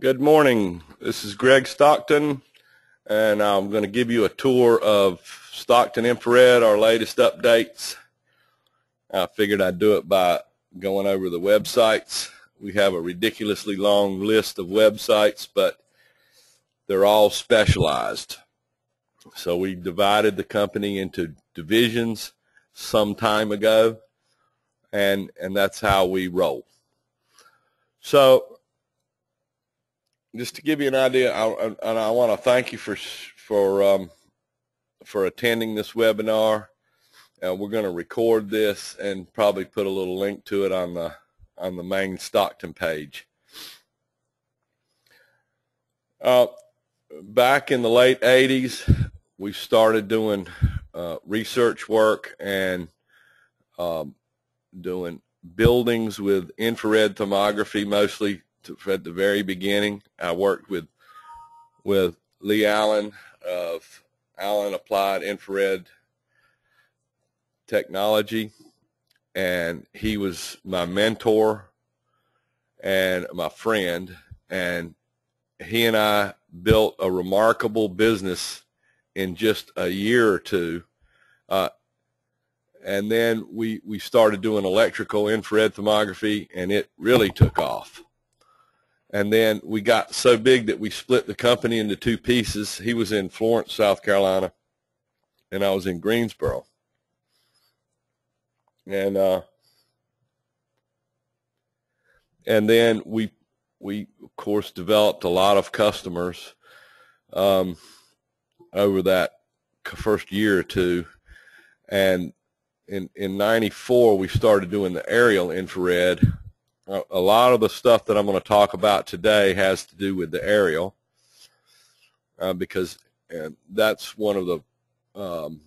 Good morning. This is Greg Stockton, and I'm going to give you a tour of Stockton Infrared, our latest updates. I figured I'd do it by going over the websites. We have a ridiculously long list of websites, but they're all specialized. So we divided the company into divisions some time ago, and that's how we roll. So just to give you an idea, I want to thank you for attending this webinar. We're going to record this and probably put a little link to it on the main Stockton page. Back in the late 80s, we started doing research work and doing buildings with infrared thermography, mostly at the very beginning. I worked with Lee Allen of Allen Applied Infrared Technology, and he was my mentor and my friend, and he and I built a remarkable business in just a year or two. And then we started doing electrical infrared thermography, and it really took off. And then we got so big that we split the company into two pieces. He was in Florence, South Carolina, and I was in Greensboro. And then we of course developed a lot of customers over that first year or two. And in 94 we started doing the aerial infrared. A lot of the stuff that I'm going to talk about today has to do with the aerial, because that's one of the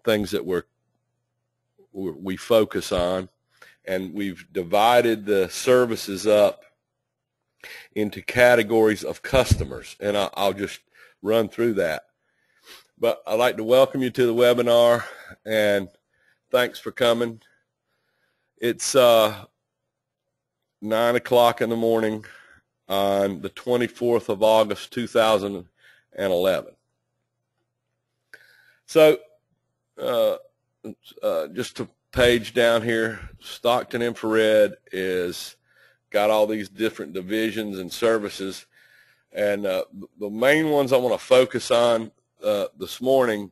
things that we focus on, and we've divided the services up into categories of customers, and I'll just run through that. But I'd like to welcome you to the webinar, and thanks for coming. It's 9 o'clock in the morning on the 24th of August 2011. So just a page down here, Stockton Infrared is got all these different divisions and services, and the main ones I want to focus on this morning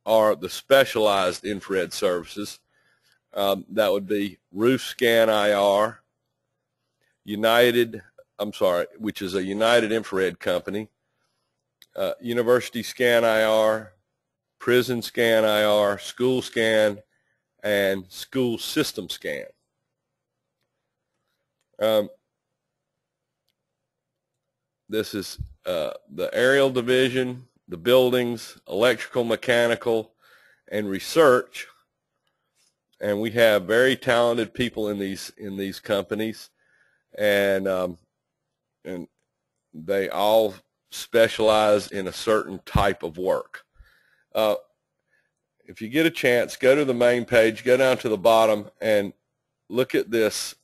are the specialized infrared services. That would be Roof Scan IR, which is a United Infrared company, University Scan IR, Prison Scan IR, School Scan, and School System Scan. This is the aerial division, the buildings, electrical, mechanical, and research. And we have very talented people in these companies, and they all specialize in a certain type of work. If you get a chance, go to the main page, go down to the bottom, and look at this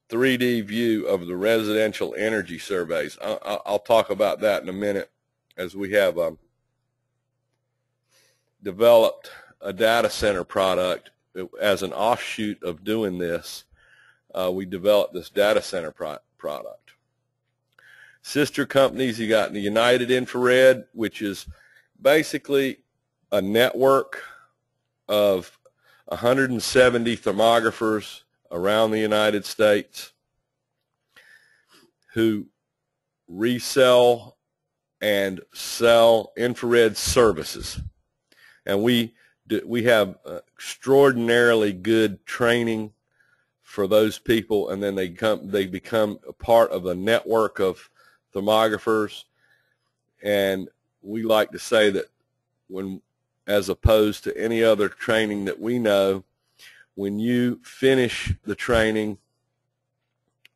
3D view of the residential energy surveys. I'll talk about that in a minute, as we have developed a data center product as an offshoot of doing this. We developed this data center product. Sister companies, you got the United Infrared, which is basically a network of 170 thermographers around the United States who resell and sell infrared services. And we have extraordinarily good training for those people, and then they become a part of a network of thermographers. And we like to say that as opposed to any other training that we know, when you finish the training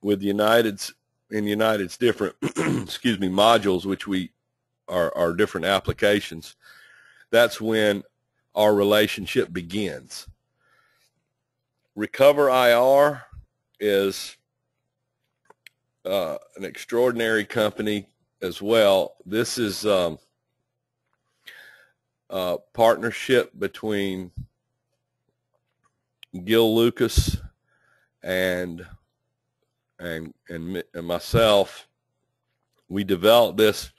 with United's different excuse me, modules, which are different applications, that's when our relationship begins. Recover IR is an extraordinary company as well. This is a partnership between Gil Lucas and myself. We developed this.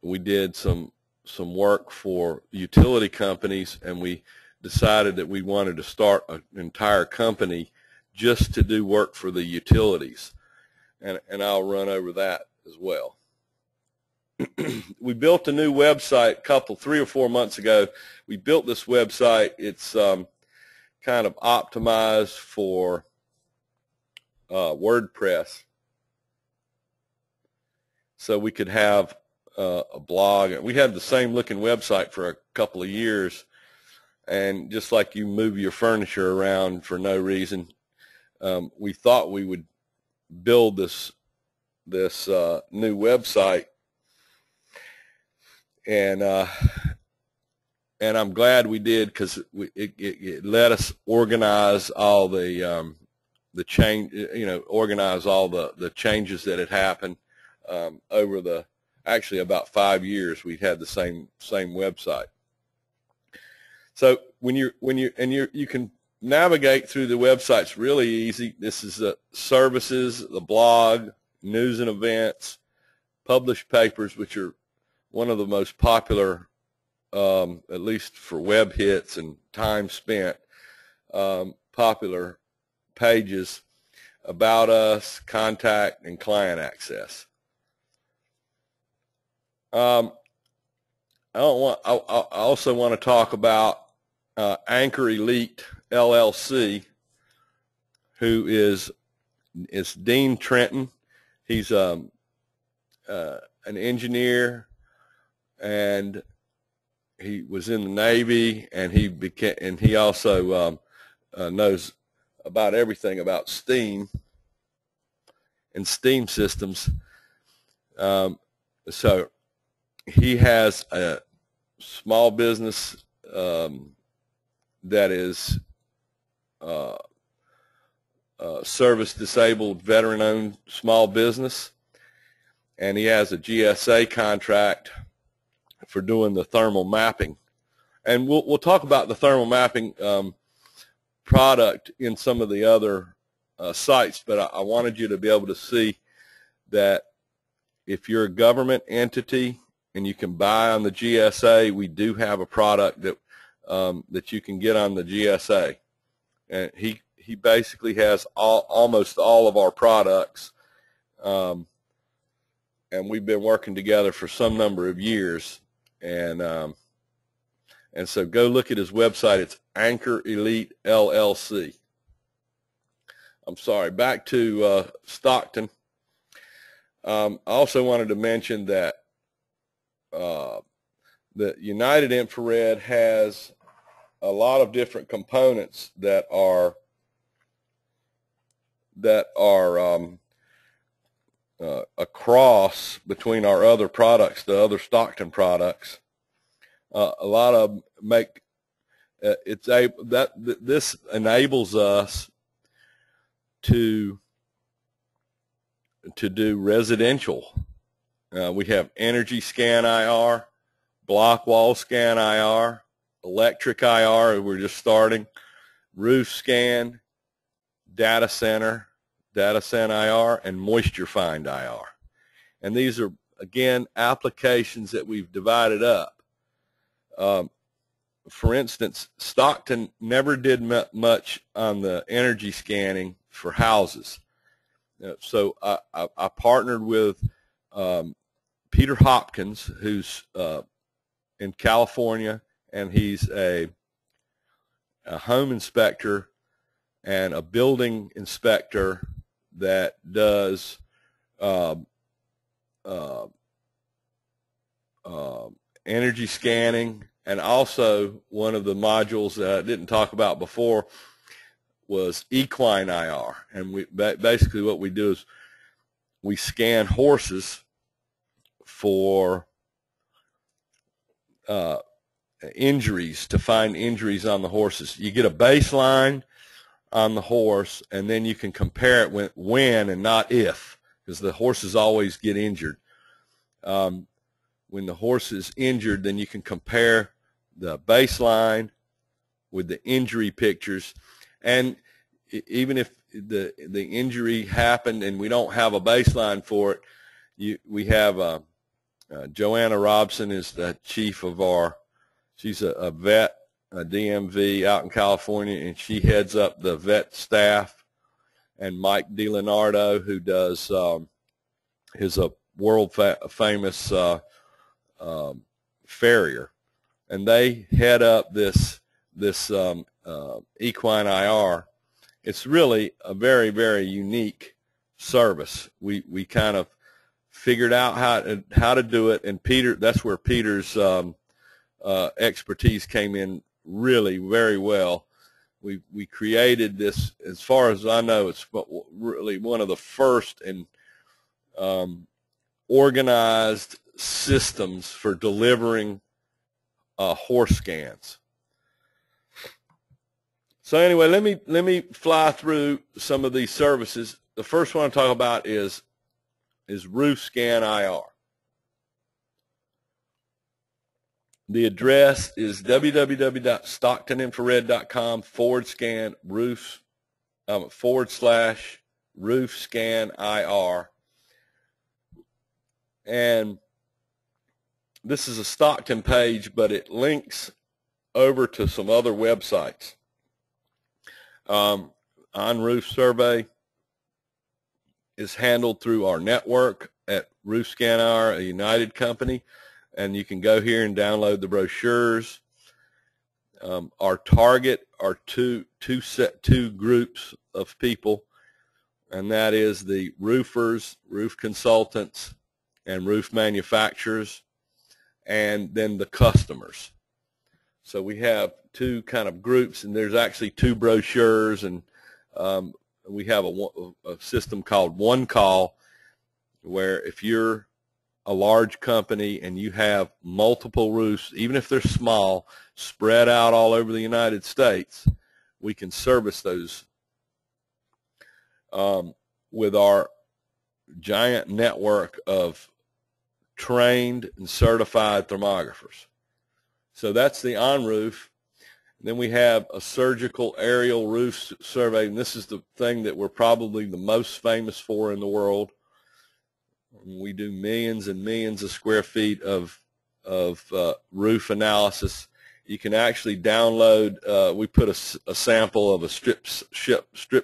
We did some work for utility companies, and we decided that we wanted to start an entire company just to do work for the utilities, and I'll run over that as well. We built a new website 3 or 4 months ago. We built this website. It's kind of optimized for WordPress, so we could have a blog. We had the same looking website for a couple of years, and just like you move your furniture around for no reason, we thought we would build this new website, and I'm glad we did, because it let us organize all the change, organize all the changes that had happened over the actually about 5 years. We'd had the same website. So you can navigate through the websites really easy. This is the services, the blog, news and events, published papers, which are one of the most popular, at least for web hits and time spent, popular pages, about us, contact, and client access. I also want to talk about Anchor Elite LLC, who is Dean Trenton. He's an engineer, and he was in the Navy, and he also knows about everything about steam and steam systems. So he has a small business that is service disabled, veteran owned small business, and he has a GSA contract for doing the thermal mapping. And we'll talk about the thermal mapping product in some of the other sites, but I wanted you to be able to see that if you're a government entity and you can buy on the GSA, we do have a product that that you can get on the GSA. And he basically has almost all of our products, and we've been working together for some number of years. And so go look at his website. It's Anchor Elite LLC. I'm sorry, back to Stockton. I also wanted to mention that the United Infrared has a lot of different components that are across between our other products, the other Stockton products. A lot of them make this enables us to do residential. We have energy scan IR, block wall scan IR, electric IR, we're just starting, roof scan, data center IR, and moisture find IR. And these are, again, applications that we've divided up. For instance, Stockton never did much on the energy scanning for houses. So I partnered with Peter Hopkins, who's in California, and he's a home inspector and a building inspector that does energy scanning. And also one of the modules that I didn't talk about before was equine IR. And basically what we do is we scan horses for injuries, to find injuries on the horses. You get a baseline on the horse, and then you can compare it when and not if, because the horses always get injured. When the horse is injured, then you can compare the baseline with the injury pictures. And even if the injury happened and we don't have a baseline for it, we have Joanna Robson is the chief of she's a vet, a DMV out in California, and she heads up the vet staff. And Mike DiLeonardo, who does, is a world famous farrier, and they head up this equine IR. It's really a very, very unique service. We kind of figured out how to do it, and that's where Peter's expertise came in really very well. We created this, as far as I know, it's really one of the first and organized systems for delivering horse scans. So anyway, let me fly through some of these services. The first one I talk about is Roof Scan IR. The address is www.stocktoninfrared.com/roof scan IR. And this is a Stockton page, but it links over to some other websites. On-roof survey is handled through our network at Roof Scan IR, a United company. And you can go here and download the brochures. Our target are two groups of people, and that is the roofers, roof consultants, and roof manufacturers, and then the customers. So we have two kind of groups, and there's actually two brochures, and we have a system called One Call, where if you're a large company and you have multiple roofs, even if they're small, spread out all over the United States, we can service those with our giant network of trained and certified thermographers. So that's the on-roof. Then we have a surgical aerial roof survey, and this is the thing that we're probably the most famous for in the world. We do millions and millions of square feet of roof analysis. You can actually download, we put a sample of a strip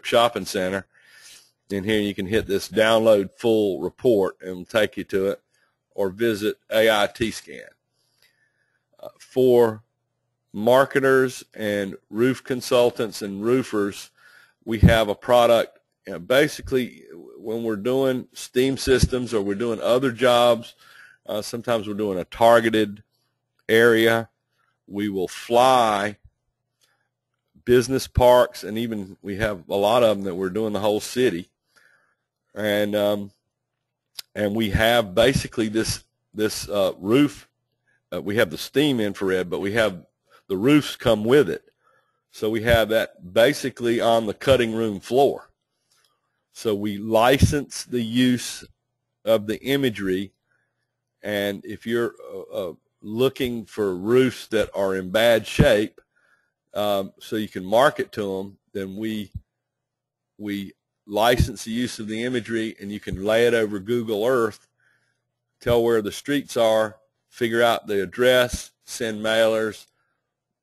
shopping center in here. You can hit this download full report and it'll take you to it, or visit AIT Scan. For marketers and roof consultants and roofers, we have a product. Basically, when we're doing steam systems or we're doing other jobs, sometimes we're doing a targeted area, we will fly business parks, and even we have a lot of them that we're doing the whole city, and we have basically this roof. We have the steam infrared, but we have the roofs come with it, so we have that basically on the cutting room floor. So we license the use of the imagery, and if you're looking for roofs that are in bad shape, so you can market to them, then we license the use of the imagery, and you can lay it over Google Earth, tell where the streets are, figure out the address, send mailers,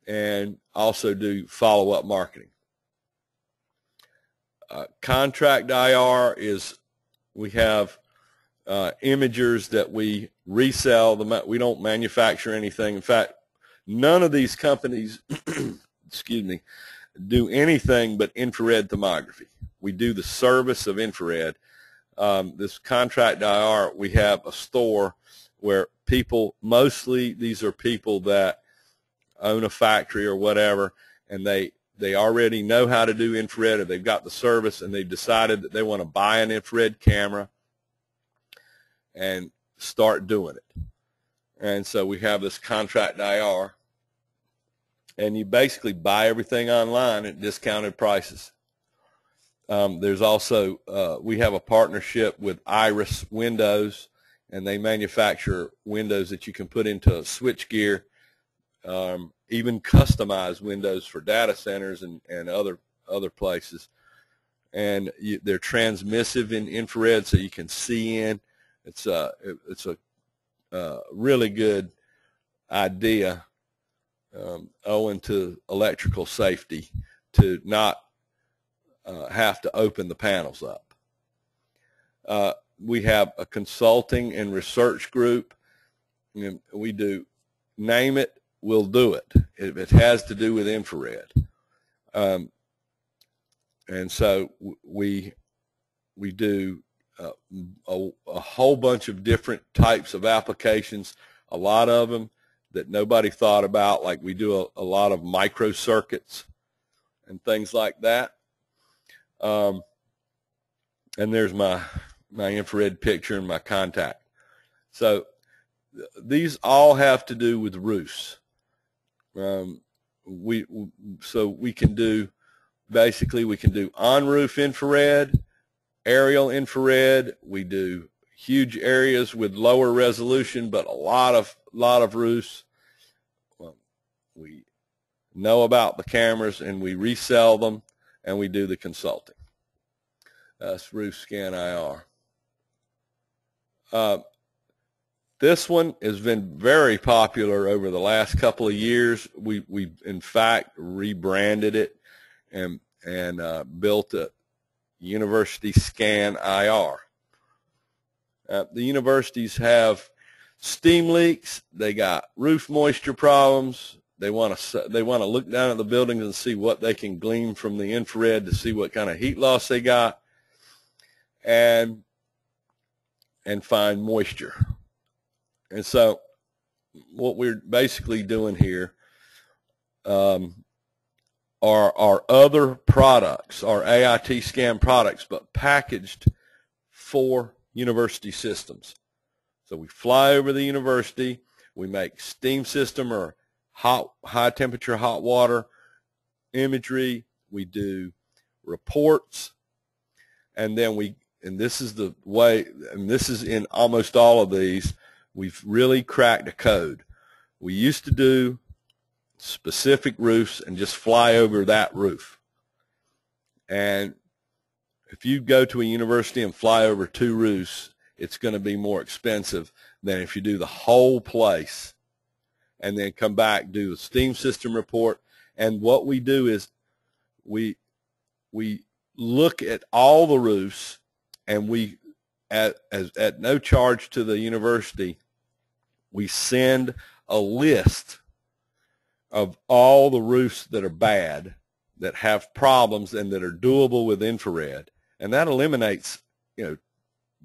and also do follow-up marketing. Contract IR is, we have imagers that we resell. We don't manufacture anything. In fact, none of these companies excuse me, do anything but infrared thermography. We do the service of infrared. This contract IR, we have a store where people, mostly these are people that own a factory or whatever, and they already know how to do infrared, or they've got the service, and they've decided that they want to buy an infrared camera and start doing it. And so we have this contract IR, and you basically buy everything online at discounted prices. There's also, we have a partnership with Iris Windows, and they manufacture windows that you can put into switchgear, even customized windows for data centers and other places. And they're transmissive in infrared, so you can see in. It's a really good idea, owing to electrical safety, to not have to open the panels up. We have a consulting and research group. And we do, name it, we'll do it if it has to do with infrared. And so we do a whole bunch of different types of applications, a lot of them that nobody thought about, like we do a lot of microcircuits and things like that. And there's my infrared picture and my contact. So these all have to do with roofs. So we can do, basically we can do on-roof infrared, aerial infrared. We do huge areas with lower resolution, but a lot of roofs. We know about the cameras and we resell them, and we do the consulting. That's Roof Scan IR. This one has been very popular over the last couple of years. We in fact rebranded it and built a University Scan IR. The universities have steam leaks. They got roof moisture problems. They want to look down at the buildings and see what they can glean from the infrared to see what kind of heat loss they got, and find moisture. And so what we're basically doing here are our other products, our AIT scan products, but packaged for university systems. So we fly over the university, we make steam system or high temperature hot water imagery, we do reports, and then and this is the way, and this is in almost all of these, we've really cracked a code. We used to do specific roofs and just fly over that roof. And if you go to a university and fly over 2 roofs, it's going to be more expensive than if you do the whole place and then come back, do the steam system report. And what we do is we look at all the roofs, and we, at no charge to the university, we send a list of all the roofs that are bad, that have problems, and that are doable with infrared. And that eliminates,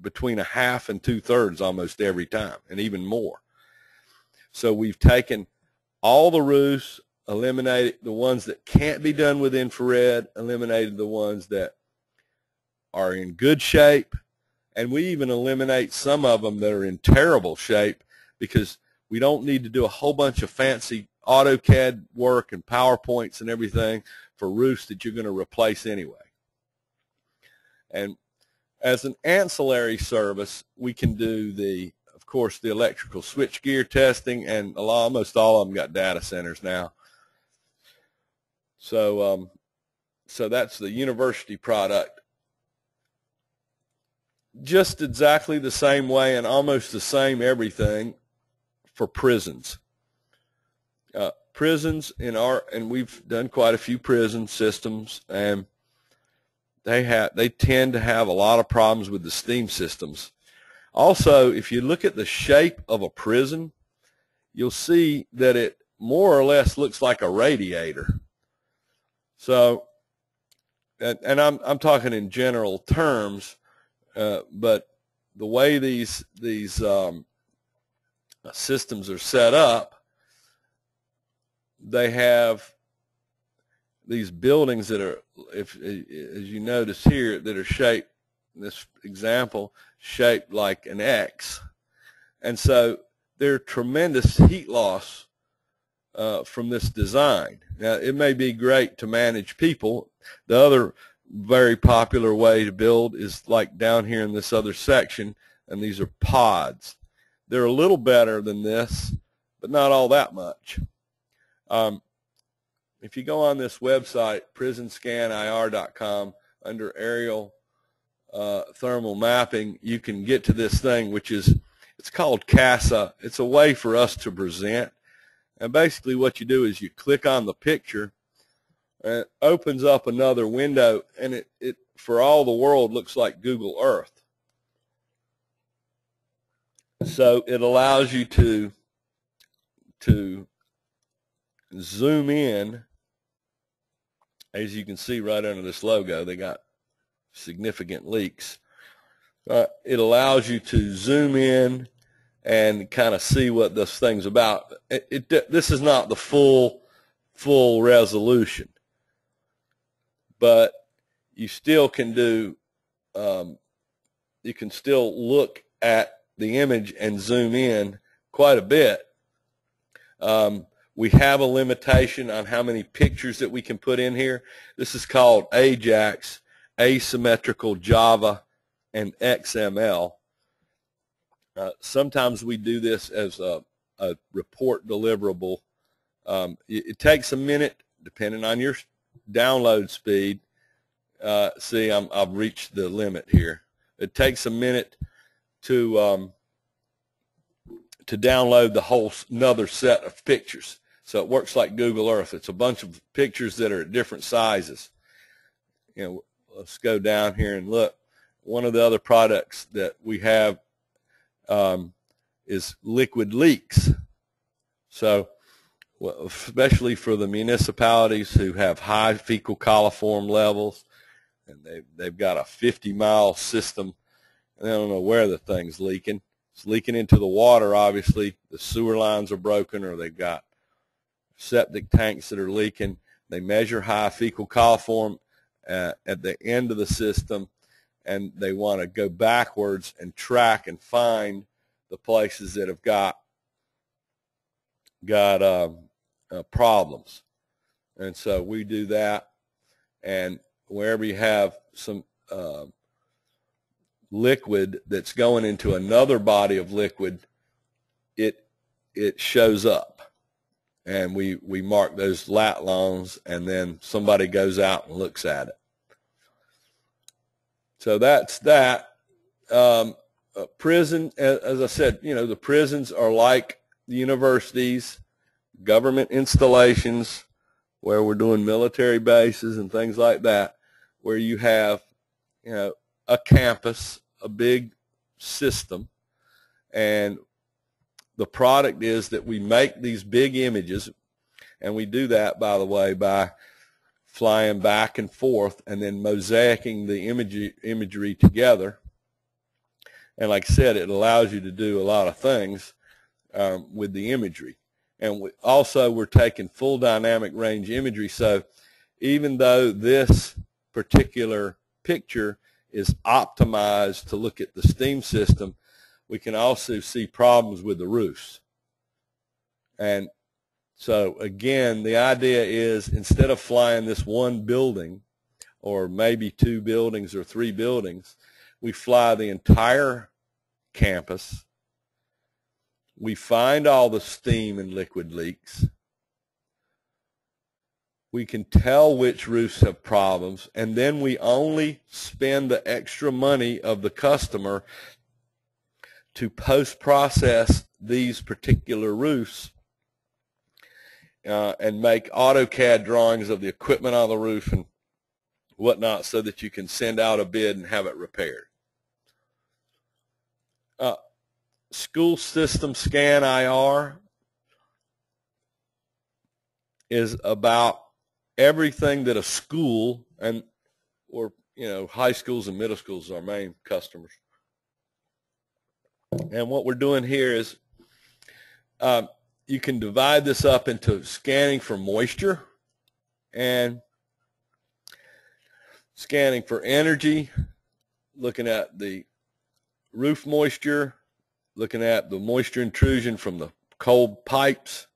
between a half and 2/3 almost every time, and even more. So we've taken all the roofs, eliminated the ones that can't be done with infrared, eliminated the ones that are in good shape, and we even eliminate some of them that are in terrible shape, because we don't need to do a whole bunch of fancy AutoCAD work and PowerPoints and everything for roofs that you're going to replace anyway. And as an ancillary service, we can do of course, the electrical switchgear testing, and almost all of them got data centers now. So, so that's the university product. Just exactly the same way and almost the same everything for prisons. Prisons and we've done quite a few prison systems, and they tend to have a lot of problems with the steam systems. Also, if you look at the shape of a prison, you'll see that it more or less looks like a radiator. So, and I'm talking in general terms, but the way these systems are set up, they have these buildings that are, as you notice here, that are shaped, in this example, shaped like an X. And so there's tremendous heat loss from this design. Now, it may be great to manage people. The very popular way to build is like down here in this other section, and these are pods. They're a little better than this, but not all that much. If you go on this website, prisonscanir.com, under aerial thermal mapping, you can get to this thing, which is, it's called CASA. It's a way for us to present. And basically what you do is you click on the picture, and it opens up another window, and it for all the world looks like Google Earth. So it allows you to zoom in. As you can see right under this logo, they got significant leaks. It allows you to zoom in and kind of see what this thing's about. This is not the full resolution, but you still can do, you can still look at the image and zoom in quite a bit. We have a limitation on how many pictures that we can put in here. This is called AJAX, Asymmetrical Java and XML. Sometimes we do this as a report deliverable. It takes a minute, depending on your download speed. See, I've reached the limit here. It takes a minute to download the whole another set of pictures. So it works like Google Earth. It's a bunch of pictures that are at different sizes. You know, let's go down here and look. One of the other products that we have is liquid leaks. So, especially for the municipalities who have high fecal coliform levels, and they've got a 50-mile system, and they don't know where the thing's leaking. It's leaking into the water, obviously. The sewer lines are broken, or they've got septic tanks that are leaking. They measure high fecal coliform at the end of the system, and they want to go backwards and track and find the places that have got problems. And so we do that, and wherever you have some liquid that's going into another body of liquid, it shows up. And we mark those lat longs, and then somebody goes out and looks at it. So that's that. Prison, as I said, you know, the prisons are like the universities, government installations, where we're doing military bases and things like that, where you have, you know, a campus, a big system, and the product is that we make these big images, and we do that, by the way, by flying back and forth and then mosaicing the imagery together. And like I said, it allows you to do a lot of things with the imagery. And we're taking full dynamic range imagery, so even though this particular picture is optimized to look at the steam system, we can also see problems with the roofs. And so again, the idea is, instead of flying this one building, or maybe 2 buildings or 3 buildings, we fly the entire campus. We find all the steam and liquid leaks. We can tell which roofs have problems, and then we only spend the extra money of the customer to post-process these particular roofs and make AutoCAD drawings of the equipment on the roof and whatnot, so that you can send out a bid and have it repaired. School System Scan IR is about everything that a school, or you know, high schools and middle schools are our main customers. And what we're doing here is you can divide this up into scanning for moisture and scanning for energy, looking at the roof moisture, looking at the moisture intrusion from the cold pipes,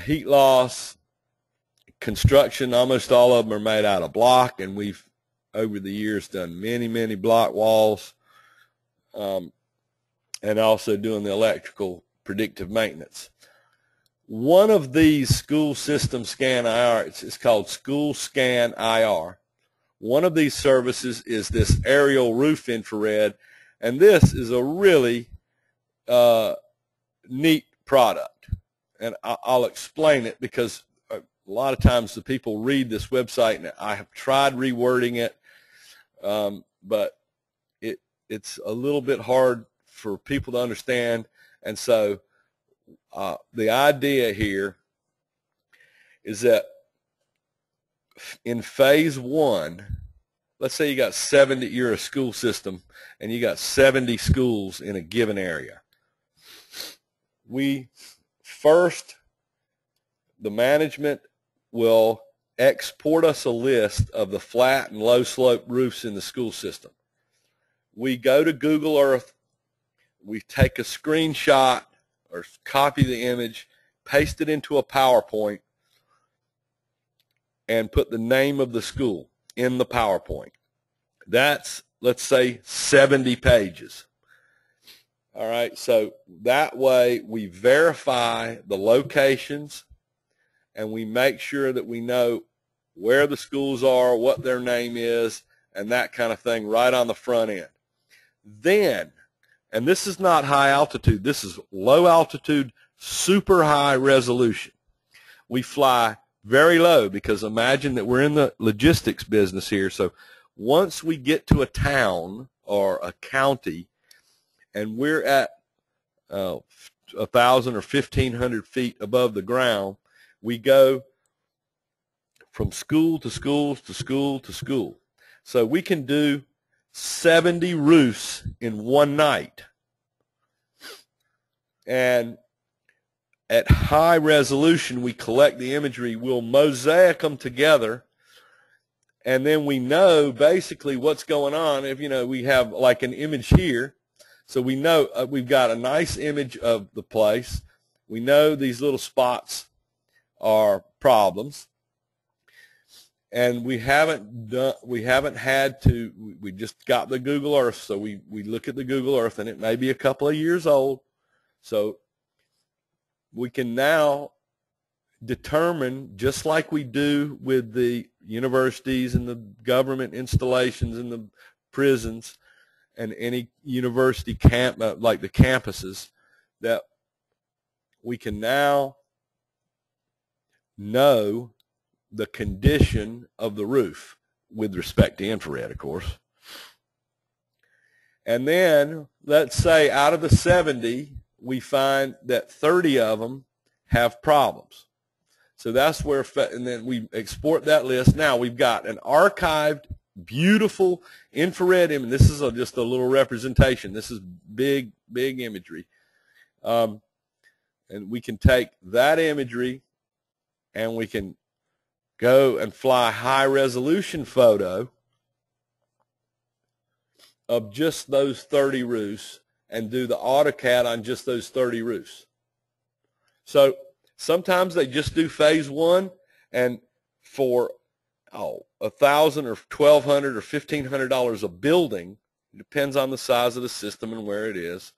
heat loss, construction, almost all of them are made out of block, and we've over the years done many block walls, and also doing the electrical predictive maintenance. One of these school system scan IR, it's called School Scan IR. One of these services is this aerial roof infrared, and this is a really neat product. And I'll explain it, because a lot of times the people read this website, and I have tried rewording it, but it's a little bit hard for people to understand. And so the idea here is that in phase one, let's say you got 70, you're a school system, and you got 70 schools in a given area. The management will export us a list of the flat and low slope roofs in the school system. We go to Google Earth, we take a screenshot or copy the image, paste it into a PowerPoint, and put the name of the school in the PowerPoint. That's, let's say, 70 pages. All right, so that way we verify the locations, and we make sure that we know where the schools are, what their name is, and that kind of thing right on the front end. Then, and this is not high altitude, this is low altitude, super high resolution. We fly very low, because imagine that we're in the logistics business here. So once we get to a town or a county, and we're at 1,000 or 1,500 feet above the ground, we go from school to school to school to school. So we can do 70 roofs in one night. And at high resolution, we collect the imagery, we'll mosaic them together, and then we know basically what's going on. If, we have like an image here, so we know we've got a nice image of the place. We know these little spots are problems, and we just got the Google Earth, so we look at the Google Earth, and it may be a couple of years old, so we can now determine, just like we do with the universities and the government installations and the prisons and any university camp, like the campuses, that we can now know the condition of the roof with respect to infrared, of course. And then let's say out of the 70, we find that 30 of them have problems. So that's where, and then we export that list. Now we've got an archived, beautiful infrared image. This is just a little representation. This is big imagery. And we can take that imagery, and we can go and fly high resolution photo of just those 30 roofs and do the AutoCAD on just those 30 roofs. So sometimes they just do phase one, and for $1,000 or $1,200 or $1,500 a building, it depends on the size of the system and where it is,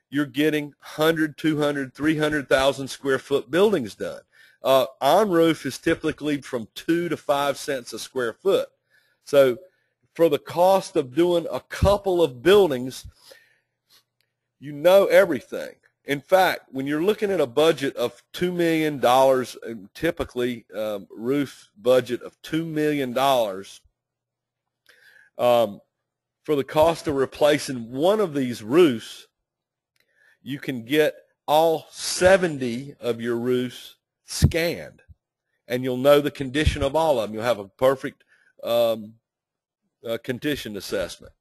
you're getting 100, 200, 300,000 square foot buildings done. On roof is typically from 2 to 5 cents a square foot. So for the cost of doing a couple of buildings, you know everything. In fact, when you're looking at a budget of $2 million, typically roof budget of $2 million, for the cost of replacing one of these roofs, you can get all 70 of your roofs scanned, and you'll know the condition of all of them. You'll have a perfect condition assessment.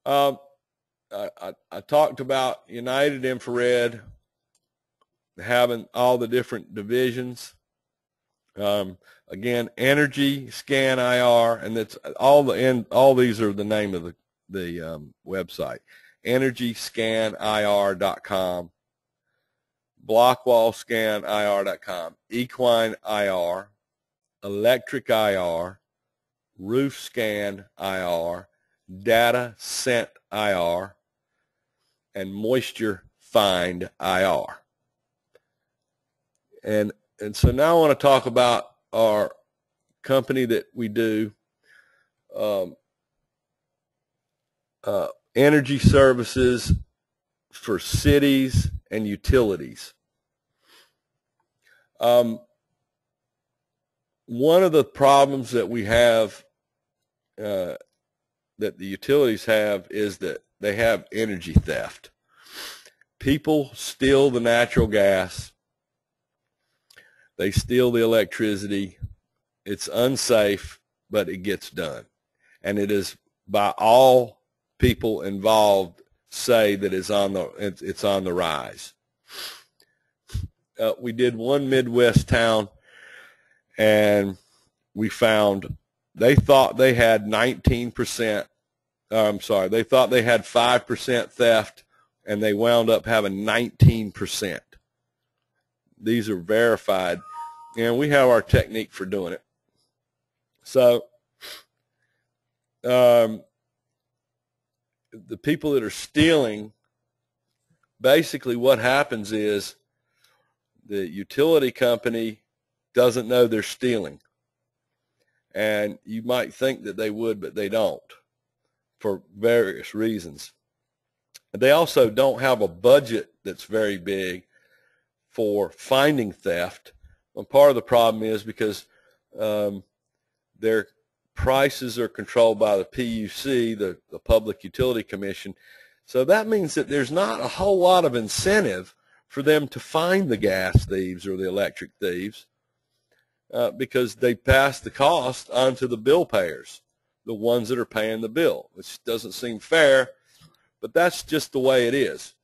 I talked about United Infrared having all the different divisions. Again, Energy Scan IR, and that's all these are the name of the website, EnergyScanIR.com. blockwallscanir.com, equine IR, electric IR, roof scan IR, data scent IR, and moisture find IR. And so now I want to talk about our company that we do energy services for cities and utilities. One of the problems that we have, that the utilities have, is that they have energy theft. People steal the natural gas. They steal the electricity. It's unsafe, but it gets done. And it is, by all people involved, say that it's on the rise. We did one Midwest town, and we found they thought they had 19%. They thought they had 5% theft, and they wound up having 19%. These are verified, and we have our technique for doing it. So the people that are stealing, basically what happens is the utility company doesn't know they're stealing. And you might think that they would, but they don't, for various reasons. They also don't have a budget that's very big for finding theft. And part of the problem is because their prices are controlled by the PUC, the Public Utility Commission. So that means that there's not a whole lot of incentive for them to find the gas thieves or the electric thieves, because they pass the cost on to the bill payers, the ones that are paying the bill, which doesn't seem fair, but that's just the way it is.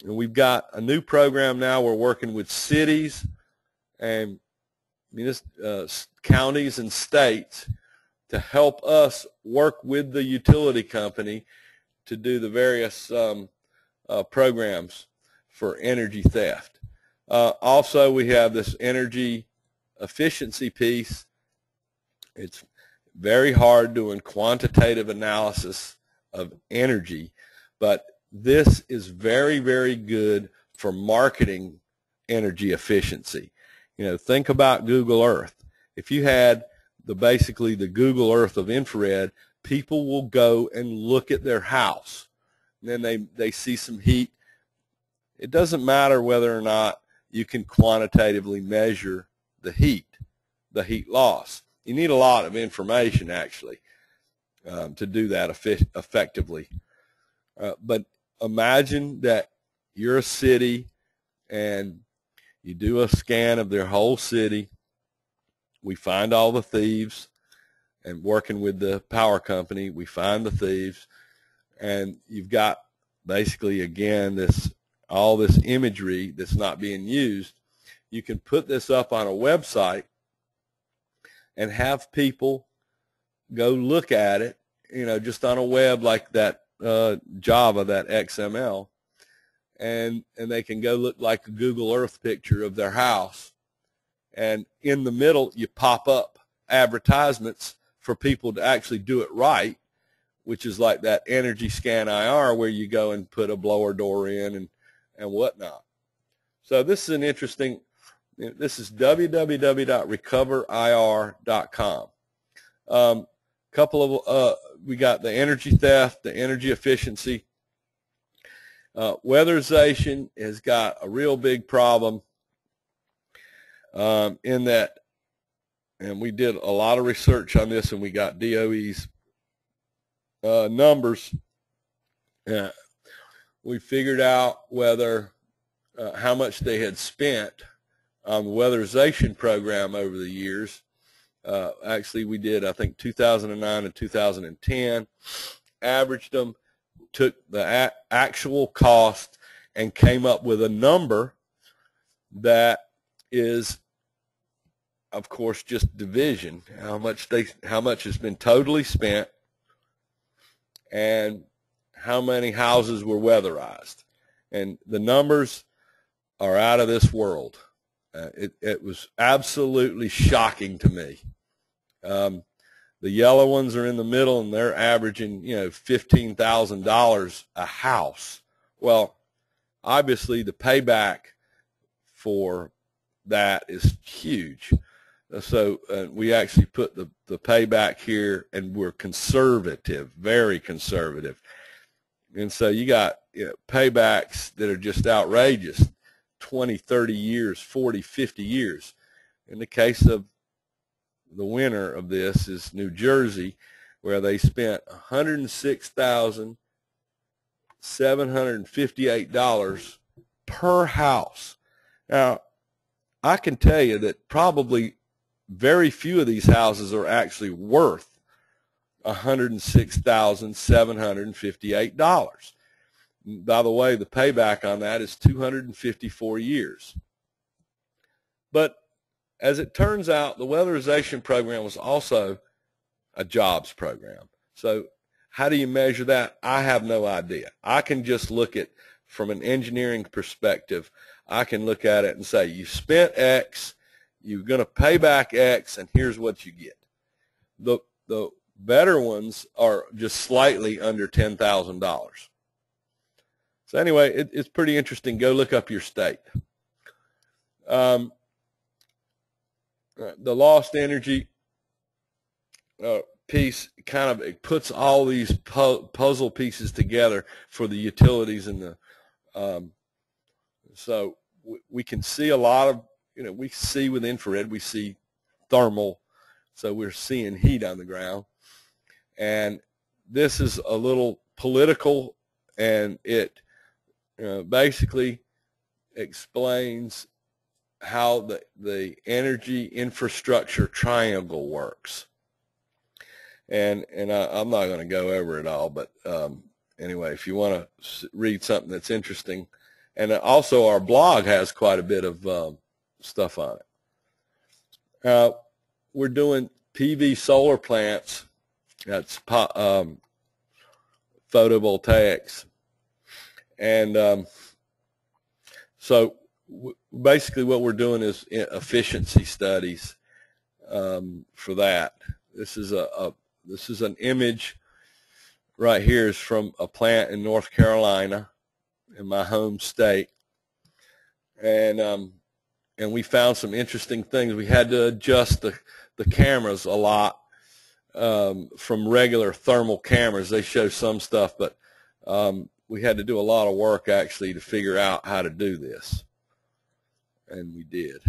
And we've got a new program now. We're working with cities and counties and states to help us work with the utility company to do the various programs for energy theft. Also, we have this energy efficiency piece. It's very hard doing quantitative analysis of energy, but this is very, very good for marketing energy efficiency. Think about Google Earth. If you had basically the Google Earth of infrared, people will go and look at their house. And then they see some heat. It doesn't matter whether or not you can quantitatively measure the heat loss. You need a lot of information, actually, to do that effectively. But imagine that you're a city and you do a scan of their whole city. We find all the thieves, and working with the power company, we find the thieves, and you've got basically, again, all this imagery that's not being used. You can put this up on a website and have people go look at it, just on a web like that Java, that XML, and they can go look like a Google Earth picture of their house. And in the middle, you pop up advertisements for people to actually do it right, which is like that Energy Scan IR, where you go and put a blower door in and whatnot. So this is an interesting, this is www.recoverir.com. We got the energy theft, the energy efficiency. Weatherization has got a real big problem in that, and we did a lot of research on this, and we got DOE's numbers. We figured out whether how much they had spent on the weatherization program over the years. Actually, we did, I think, 2009 and 2010, averaged them, took the actual cost, and came up with a number that is, of course, just division, how much has been totally spent and how many houses were weatherized. And the numbers are out of this world. It was absolutely shocking to me. The yellow ones are in the middle, and they're averaging, $15,000 a house. Well, obviously the payback for that is huge. So we actually put the payback here, and we're conservative, very conservative. And so you got paybacks that are just outrageous, 20, 30 years, 40, 50 years. In the case of the winner of this is New Jersey, where they spent $106,758 per house. Now, I can tell you that probably very few of these houses are actually worth $106,758. By the way, the payback on that is 254 years. But as it turns out, the weatherization program was also a jobs program. So how do you measure that? I have no idea. I can just look at, from an engineering perspective, I can look at it and say, you spent X, you're going to pay back X, and here's what you get. The better ones are just slightly under $10,000. So anyway, it's pretty interesting. Go look up your state. The lost energy piece kind of, it puts all these puzzle pieces together for the utilities, and the so we can see a lot of, we see with infrared, we see thermal, so we're seeing heat on the ground. And this is a little political, and it basically explains how the energy infrastructure triangle works. And I'm not going to go over it all, but anyway, if you want to read something that's interesting, and also our blog has quite a bit of stuff on it. We're doing PV solar plants. That's photovoltaics. And so basically what we're doing is efficiency studies for that. This is an image right here, is from a plant in North Carolina, in my home state, and we found some interesting things. We had to adjust the cameras a lot from regular thermal cameras. They show some stuff, but we had to do a lot of work actually to figure out how to do this, and we did.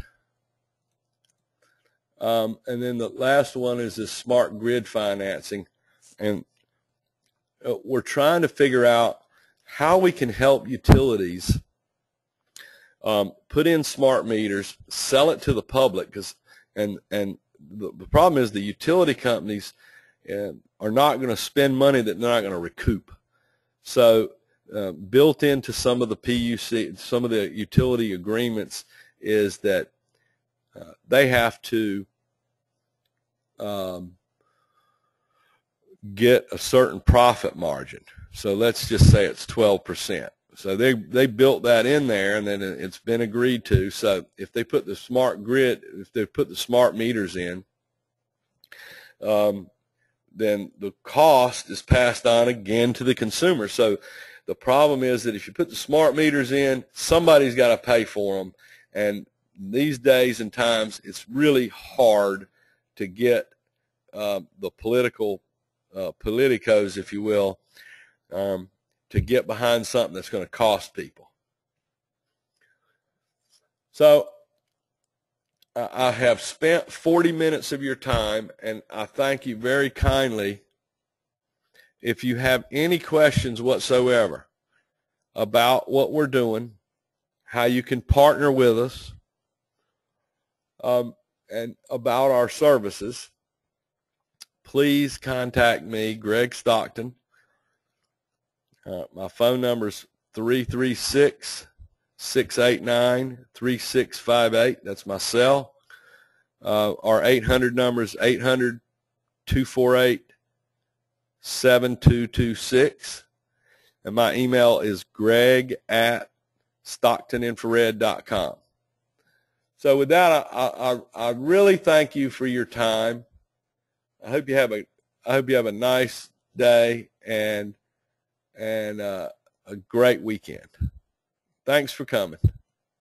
And then the last one is this smart grid financing, and we're trying to figure out how we can help utilities put in smart meters, sell it to the public, and the problem is the utility companies are not going to spend money that they're not going to recoup. So built into some of the PUC, some of the utility agreements, is that they have to get a certain profit margin. So let's just say it's 12%. So they built that in there, and then it's been agreed to. So if they put the smart grid, if they put the smart meters in, then the cost is passed on again to the consumer. So the problem is that if you put the smart meters in, somebody's got to pay for them. And these days and times, it's really hard to get the politicos, if you will, to get behind something that's going to cost people. So I have spent 40 minutes of your time, and I thank you very kindly. If you have any questions whatsoever about what we're doing, how you can partner with us, and about our services, please contact me, Greg Stockton. My phone number is 336-689-3658. That's my cell. Our 800 number is 800-248-7226. And my email is greg@stockton, stocktoninfrared.com. So with that, I really thank you for your time. I hope you have a nice day and a great weekend. Thanks for coming.